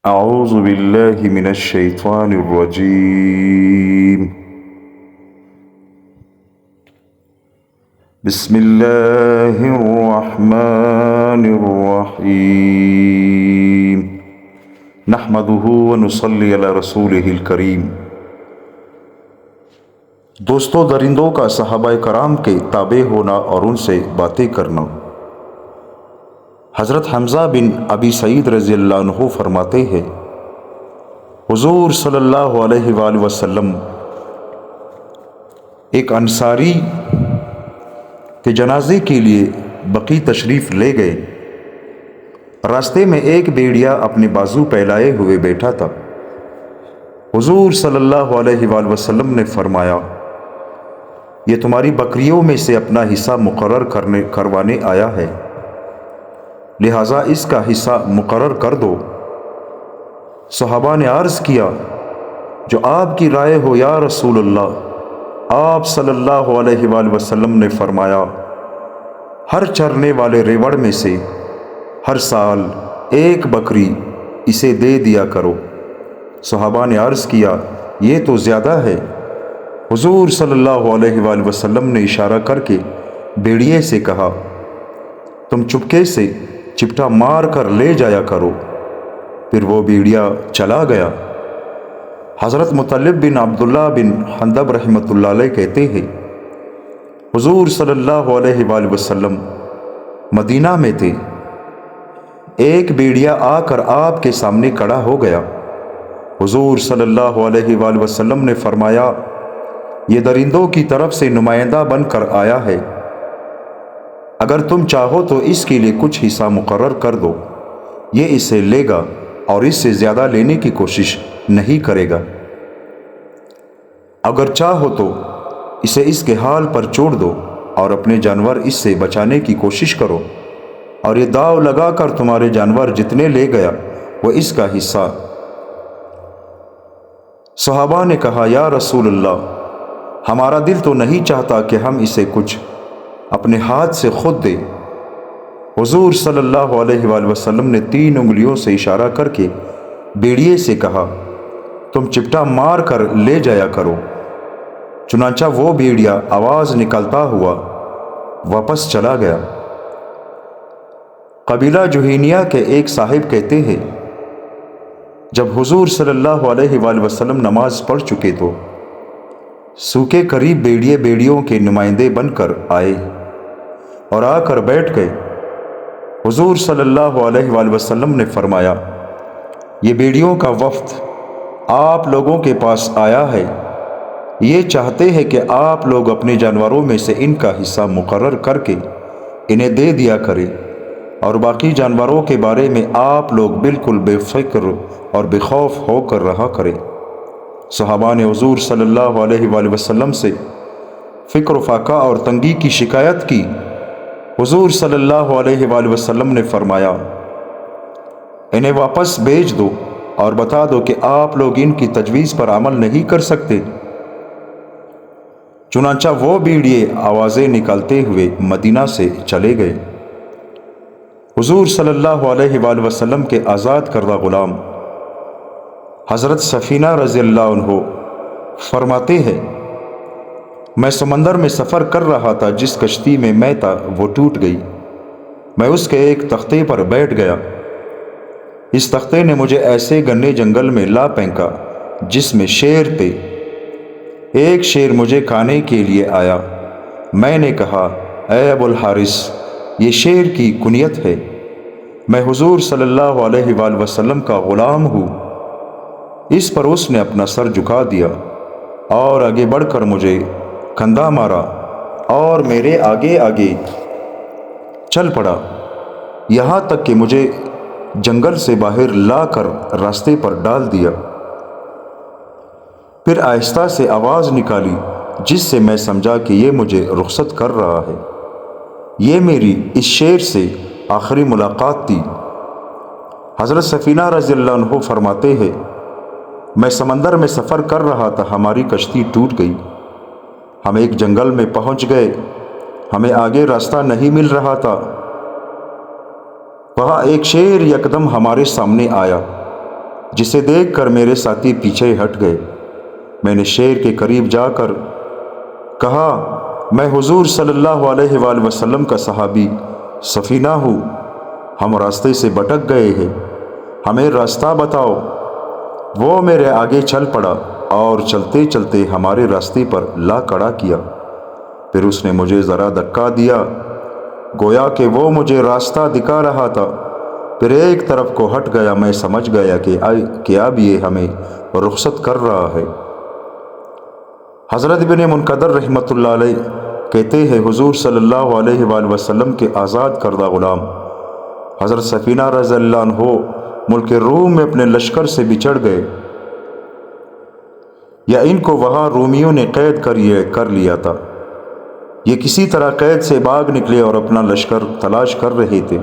أعوذ بالله من الشيطان الرجيم. بسم الله الرحمن الرحيم. نحمده ونصلي على رسوله الكريم. دوستو، درندوں کا صحابہ کرام کے تابع ہونا اور ان سے باتیں کرنا۔ حضرت حمزہ بن ابی سعید رضی اللہ عنہ فرماتے ہیں، حضور صلی اللہ علیہ وآلہ وسلم ایک انصاری کے جنازے کے لیے بقیع تشریف لے گئے۔ راستے میں ایک بھیڑیا اپنے بازو پھیلائے ہوئے بیٹھا تھا۔ حضور صلی اللہ علیہ وآلہ وسلم نے فرمایا، یہ تمہاری بکریوں میں سے اپنا حصہ مقرر کروانے آیا ہے، لہٰذا اس کا حصہ مقرر کر دو۔ صحابہ نے عرض کیا، جو آپ کی رائے ہو یا رسول اللہ۔ آپ صلی اللہ علیہ وآلہ وسلم نے فرمایا، ہر چرنے والے ریوڑ میں سے ہر سال ایک بکری اسے دے دیا کرو۔ صحابہ نے عرض کیا، یہ تو زیادہ ہے۔ حضور صلی اللہ علیہ وآلہ وسلم نے اشارہ کر کے بھیڑیے سے کہا، تم چپکے سے چپٹا مار کر لے جایا کرو۔ پھر وہ بھیڑیا چلا گیا۔ حضرت مطلب بن عبداللہ بن حندب رحمۃ اللہ علیہ کہتے ہیں، حضور صلی اللہ علیہ وآلہ وسلم مدینہ میں تھے۔ ایک بھیڑیا آ کر آپ کے سامنے کھڑا ہو گیا۔ حضور صلی اللہ علیہ وآلہ وسلم نے فرمایا، یہ درندوں کی طرف سے نمائندہ بن کر آیا ہے، اگر تم چاہو تو اس کے لیے کچھ حصہ مقرر کر دو، یہ اسے لے گا اور اس سے زیادہ لینے کی کوشش نہیں کرے گا۔ اگر چاہو تو اسے اس کے حال پر چھوڑ دو اور اپنے جانور اس سے بچانے کی کوشش کرو، اور یہ داؤ لگا کر تمہارے جانور جتنے لے گیا وہ اس کا حصہ۔ صحابہ نے کہا، یا رسول اللہ، ہمارا دل تو نہیں چاہتا کہ ہم اسے کچھ اپنے ہاتھ سے خود دے۔ حضور صلی اللہ علیہ وآلہ وسلم نے 3 انگلیوں سے اشارہ کر کے بھیڑیے سے کہا، تم چپٹا مار کر لے جایا کرو۔ چنانچہ وہ بھیڑیا آواز نکالتا ہوا واپس چلا گیا۔ قبیلہ جوہینیہ کے ایک صاحب کہتے ہیں، جب حضور صلی اللہ علیہ وآلہ وسلم نماز پڑھ چکے تو سوکے قریب بھیڑیوں کے نمائندے بن کر آئے اور آ کر بیٹھ گئے۔ حضور صلی اللہ علیہ وآلہ وسلم نے فرمایا، یہ بھیڑیوں کا وفد آپ لوگوں کے پاس آیا ہے، یہ چاہتے ہیں کہ آپ لوگ اپنے جانوروں میں سے ان کا حصہ مقرر کر کے انہیں دے دیا کریں، اور باقی جانوروں کے بارے میں آپ لوگ بالکل بے فکر اور بے خوف ہو کر رہا کریں۔ صحابہ نے حضور صلی اللہ علیہ وآلہ وسلم سے فقر و فاقہ اور تنگی کی شکایت کی۔ حضور صلی اللہ علیہ وآلہ وسلم نے فرمایا، انہیں واپس بھیج دو اور بتا دو کہ آپ لوگ ان کی تجویز پر عمل نہیں کر سکتے۔ چنانچہ وہ بھیڑیے آوازیں نکالتے ہوئے مدینہ سے چلے گئے۔ حضور صلی اللہ علیہ وآلہ وسلم کے آزاد کردہ غلام حضرت سفینہ رضی اللہ عنہ فرماتے ہیں، میں سمندر میں سفر کر رہا تھا، جس کشتی میں میں تھا وہ ٹوٹ گئی۔ میں اس کے ایک تختے پر بیٹھ گیا۔ اس تختے نے مجھے ایسے گھنے جنگل میں لا پھینکا جس میں شیر تھے۔ ایک شیر مجھے کھانے کے لیے آیا۔ میں نے کہا، اے ابو الحارث، یہ شیر کی کنیت ہے، میں حضور صلی اللہ علیہ وآلہ وسلم کا غلام ہوں۔ اس پر اس نے اپنا سر جھکا دیا اور آگے بڑھ کر مجھے کندھا مارا اور میرے آگے آگے چل پڑا، یہاں تک کہ مجھے جنگل سے باہر لا کر راستے پر ڈال دیا۔ پھر آہستہ سے آواز نکالی جس سے میں سمجھا کہ یہ مجھے رخصت کر رہا ہے۔ یہ میری اس شیر سے آخری ملاقات تھی۔ حضرت سفینہ رضی اللہ عنہ فرماتے ہیں، میں سمندر میں سفر کر رہا تھا، ہماری کشتی ٹوٹ گئی، ہم ایک جنگل میں پہنچ گئے، ہمیں آگے راستہ نہیں مل رہا تھا۔ وہاں ایک شیر یکدم ہمارے سامنے آیا، جسے دیکھ کر میرے ساتھی پیچھے ہٹ گئے۔ میں نے شیر کے قریب جا کر کہا، میں حضور صلی اللہ علیہ وآلہ وسلم کا صحابی سفینہ ہوں، ہم راستے سے بھٹک گئے ہیں، ہمیں راستہ بتاؤ۔ وہ میرے آگے چل پڑا اور چلتے چلتے ہمارے راستے پر لا کھڑا کیا۔ پھر اس نے مجھے ذرا دھکا دیا، گویا کہ وہ مجھے راستہ دکھا رہا تھا۔ پھر ایک طرف کو ہٹ گیا۔ میں سمجھ گیا کہ اب یہ ہمیں رخصت کر رہا ہے۔ حضرت ابن منقدر رحمۃ اللہ علیہ کہتے ہیں، حضور صلی اللہ علیہ وآلہ وسلم کے آزاد کردہ غلام حضرت سفینہ رضی اللہ عنہ ملک روم میں اپنے لشکر سے بچھڑ گئے، یا ان کو وہاں رومیوں نے قید کر لیا تھا۔ یہ کسی طرح قید سے بھاگ نکلے اور اپنا لشکر تلاش کر رہے تھے،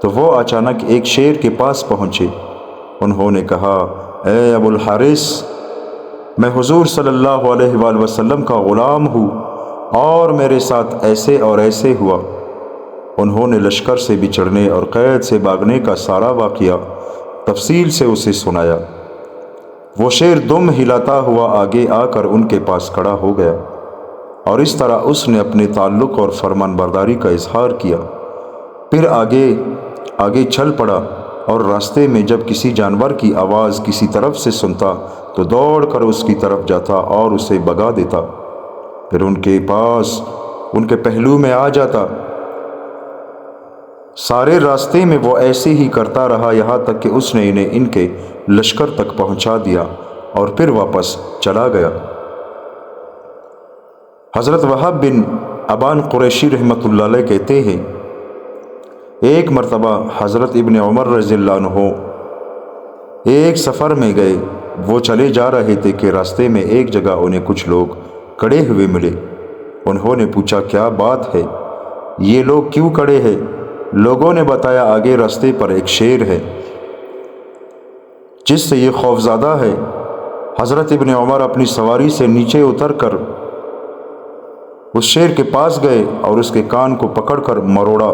تو وہ اچانک ایک شیر کے پاس پہنچے۔ انہوں نے کہا، اے ابو الحارث، میں حضور صلی اللہ علیہ وآلہ وسلم کا غلام ہوں اور میرے ساتھ ایسے اور ایسے ہوا۔ انہوں نے لشکر سے بچھڑنے اور قید سے بھاگنے کا سارا واقعہ تفصیل سے اسے سنایا۔ وہ شیر دم ہلاتا ہوا آگے آ کر ان کے پاس کھڑا ہو گیا، اور اس طرح اس نے اپنے تعلق اور فرمان برداری کا اظہار کیا۔ پھر آگے چل پڑا، اور راستے میں جب کسی جانور کی آواز کسی طرف سے سنتا تو دوڑ کر اس کی طرف جاتا اور اسے بھگا دیتا، پھر ان کے پاس ان کے پہلو میں آ جاتا۔ سارے راستے میں وہ ایسے ہی کرتا رہا، یہاں تک کہ اس نے انہیں ان کے لشکر تک پہنچا دیا اور پھر واپس چلا گیا۔ حضرت وہب بن ابان قریشی رحمۃ اللہ علیہ کہتے ہیں، ایک مرتبہ حضرت ابن عمر رضی اللہ عنہ ایک سفر میں گئے۔ وہ چلے جا رہے تھے کہ راستے میں ایک جگہ انہیں کچھ لوگ کھڑے ہوئے ملے۔ انہوں نے پوچھا، کیا بات ہے؟ یہ لوگ کیوں کھڑے ہیں؟ لوگوں نے بتایا، آگے راستے پر ایک شیر ہے جس سے یہ خوفزدہ ہے۔ حضرت ابن عمر اپنی سواری سے نیچے اتر کر اس شیر کے پاس گئے اور اس کے کان کو پکڑ کر مروڑا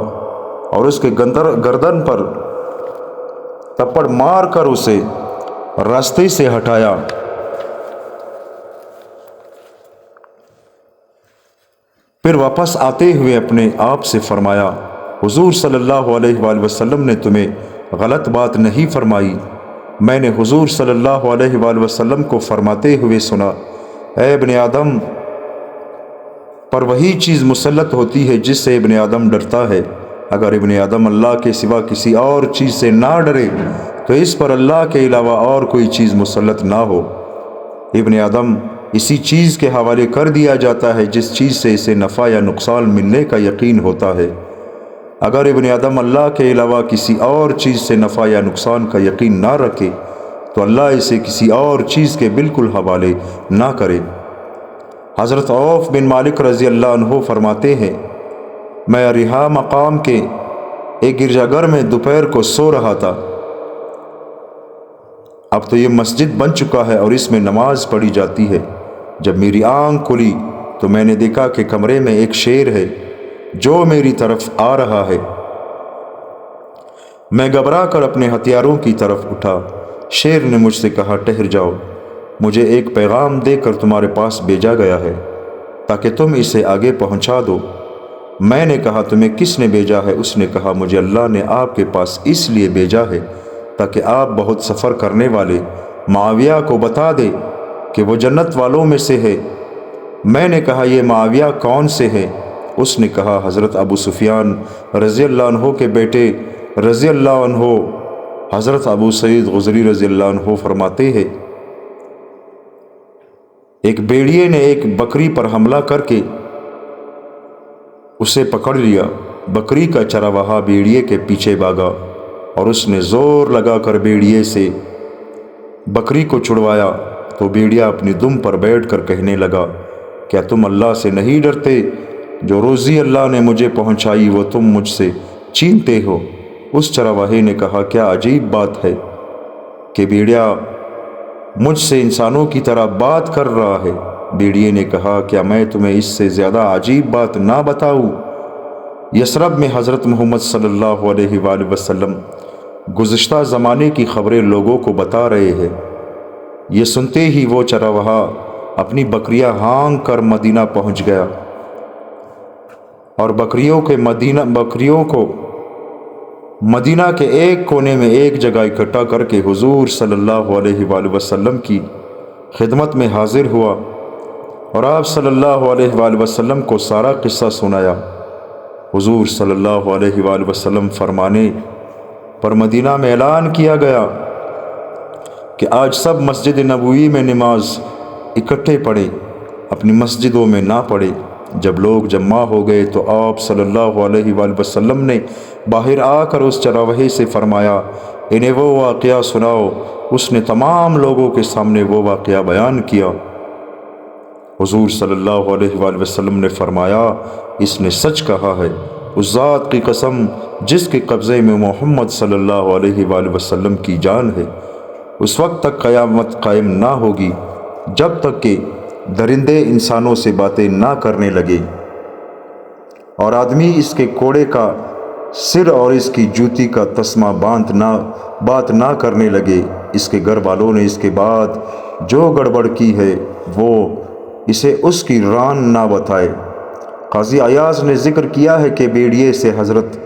اور اس کے گردن پر تپڑ مار کر اسے راستے سے ہٹایا۔ پھر واپس آتے ہوئے اپنے آپ سے فرمایا، حضور صلی اللہ علیہ وآلہ وسلم نے تمہیں غلط بات نہیں فرمائی۔ میں نے حضور صلی اللہ علیہ وآلہ وسلم کو فرماتے ہوئے سنا، اے ابن آدم، پر وہی چیز مسلط ہوتی ہے جس سے ابن آدم ڈرتا ہے۔ اگر ابن آدم اللہ کے سوا کسی اور چیز سے نہ ڈرے تو اس پر اللہ کے علاوہ اور کوئی چیز مسلط نہ ہو۔ ابن آدم اسی چیز کے حوالے کر دیا جاتا ہے جس چیز سے اسے نفع یا نقصان ملنے کا یقین ہوتا ہے۔ اگر ابن آدم اللہ کے علاوہ کسی اور چیز سے نفع یا نقصان کا یقین نہ رکھے تو اللہ اسے کسی اور چیز کے بالکل حوالے نہ کرے۔ حضرت عوف بن مالک رضی اللہ عنہ فرماتے ہیں، میں ریحا مقام کے ایک گرجا گھر میں دوپہر کو سو رہا تھا۔ اب تو یہ مسجد بن چکا ہے اور اس میں نماز پڑھی جاتی ہے۔ جب میری آنکھ کھلی تو میں نے دیکھا کہ کمرے میں ایک شیر ہے جو میری طرف آ رہا ہے۔ میں گھبرا کر اپنے ہتھیاروں کی طرف اٹھا۔ شیر نے مجھ سے کہا، ٹھہر جاؤ، مجھے ایک پیغام دے کر تمہارے پاس بھیجا گیا ہے تاکہ تم اسے آگے پہنچا دو۔ میں نے کہا، تمہیں کس نے بھیجا ہے؟ اس نے کہا، مجھے اللہ نے آپ کے پاس اس لیے بھیجا ہے تاکہ آپ بہت سفر کرنے والے معاویہ کو بتا دے کہ وہ جنت والوں میں سے ہے۔ میں نے کہا، یہ معاویہ کون سے ہے؟ اس نے کہا، حضرت ابو سفیان رضی اللہ عنہ کے بیٹے رضی اللہ عنہ۔ حضرت ابو سعید خدری رضی اللہ عنہ فرماتے ہیں، ایک بھیڑیے نے ایک بکری پر حملہ کر کے اسے پکڑ لیا۔ بکری کا چرواہا بھیڑیے کے پیچھے بھاگا اور اس نے زور لگا کر بھیڑیے سے بکری کو چھڑوایا تو بھیڑیا اپنی دم پر بیٹھ کر کہنے لگا، کیا تم اللہ سے نہیں ڈرتے؟ جو روزی اللہ نے مجھے پہنچائی وہ تم مجھ سے چھینتے ہو۔ اس چرواہے نے کہا، کیا عجیب بات ہے کہ بھیڑیا مجھ سے انسانوں کی طرح بات کر رہا ہے۔ بھیڑیے نے کہا، کیا میں تمہیں اس سے زیادہ عجیب بات نہ بتاؤں؟ یثرب میں حضرت محمد صلی اللہ علیہ وآلہ وسلم گزشتہ زمانے کی خبریں لوگوں کو بتا رہے ہیں۔ یہ سنتے ہی وہ چرواہا اپنی بکریاں ہانک کر مدینہ پہنچ گیا اور بکریوں کو مدینہ کے ایک کونے میں ایک جگہ اکٹھا کر کے حضور صلی اللہ علیہ وآلہ وسلم کی خدمت میں حاضر ہوا اور آپ صلی اللہ علیہ وآلہ وسلم کو سارا قصہ سنایا۔ حضور صلی اللہ علیہ وآلہ وسلم فرمانے پر مدینہ میں اعلان کیا گیا کہ آج سب مسجد نبوی میں نماز اکٹھے پڑھیں، اپنی مسجدوں میں نہ پڑھیں۔ جب لوگ جمع ہو گئے تو آپ صلی اللہ علیہ وآلہ وسلم نے باہر آ کر اس چرواہے سے فرمایا، انہیں وہ واقعہ سناؤ۔ اس نے تمام لوگوں کے سامنے وہ واقعہ بیان کیا۔ حضور صلی اللہ علیہ وآلہ وسلم نے فرمایا، اس نے سچ کہا ہے، اس ذات کی قسم جس کے قبضے میں محمد صلی اللہ علیہ وآلہ وسلم کی جان ہے، اس وقت تک قیامت قائم نہ ہوگی جب تک کہ درندے انسانوں سے باتیں نہ کرنے لگے اور آدمی اس کے کوڑے کا سر اور اس کی جوتی کا تسمہ بات نہ کرنے لگے۔ اس کے گھر والوں نے اس کے بعد جو گڑبڑ کی ہے وہ اسے اس کی ران نہ بتائے۔ قاضی ایاز نے ذکر کیا ہے کہ بیڑیے سے حضرت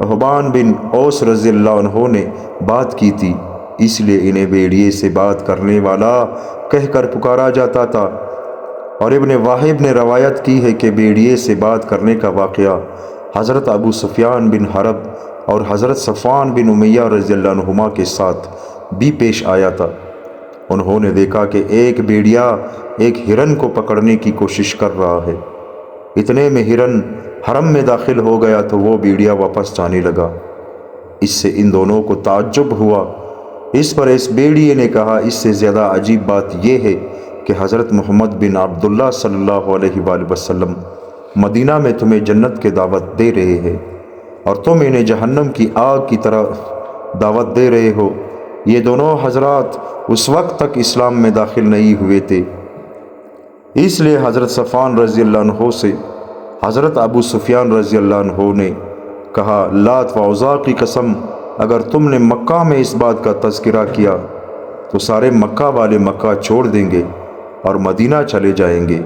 حبان بن اوس رضی اللہ عنہ نے بات کی تھی، اس لیے انہیں بیڑیے سے بات کرنے والا کہہ کر پکارا جاتا تھا۔ اور ابن واہب نے روایت کی ہے کہ بیڑیے سے بات کرنے کا واقعہ حضرت ابو سفیان بن حرب اور حضرت صفوان بن امیہ رضی اللہ عنہما کے ساتھ بھی پیش آیا تھا۔ انہوں نے دیکھا کہ ایک بیڑیا ایک ہرن کو پکڑنے کی کوشش کر رہا ہے۔ اتنے میں ہرن حرم میں داخل ہو گیا تو وہ بیڑیا واپس جانے لگا۔ اس سے ان دونوں کو تعجب ہوا۔ اس پر اس بیڑیے نے کہا، اس سے زیادہ عجیب بات یہ ہے کہ حضرت محمد بن عبداللہ صلی اللہ علیہ وآلہ وسلم مدینہ میں تمہیں جنت کے دعوت دے رہے ہیں اور تم انہیں جہنم کی آگ کی طرف دعوت دے رہے ہو۔ یہ دونوں حضرات اس وقت تک اسلام میں داخل نہیں ہوئے تھے، اس لیے حضرت صفوان رضی اللہ عنہ سے حضرت ابو سفیان رضی اللہ عنہ نے کہا، لات و عزیٰ کی قسم اگر تم نے مکہ میں اس بات کا تذکرہ کیا تو سارے مکہ والے مکہ چھوڑ دیں گے اور مدینہ چلے جائیں گے۔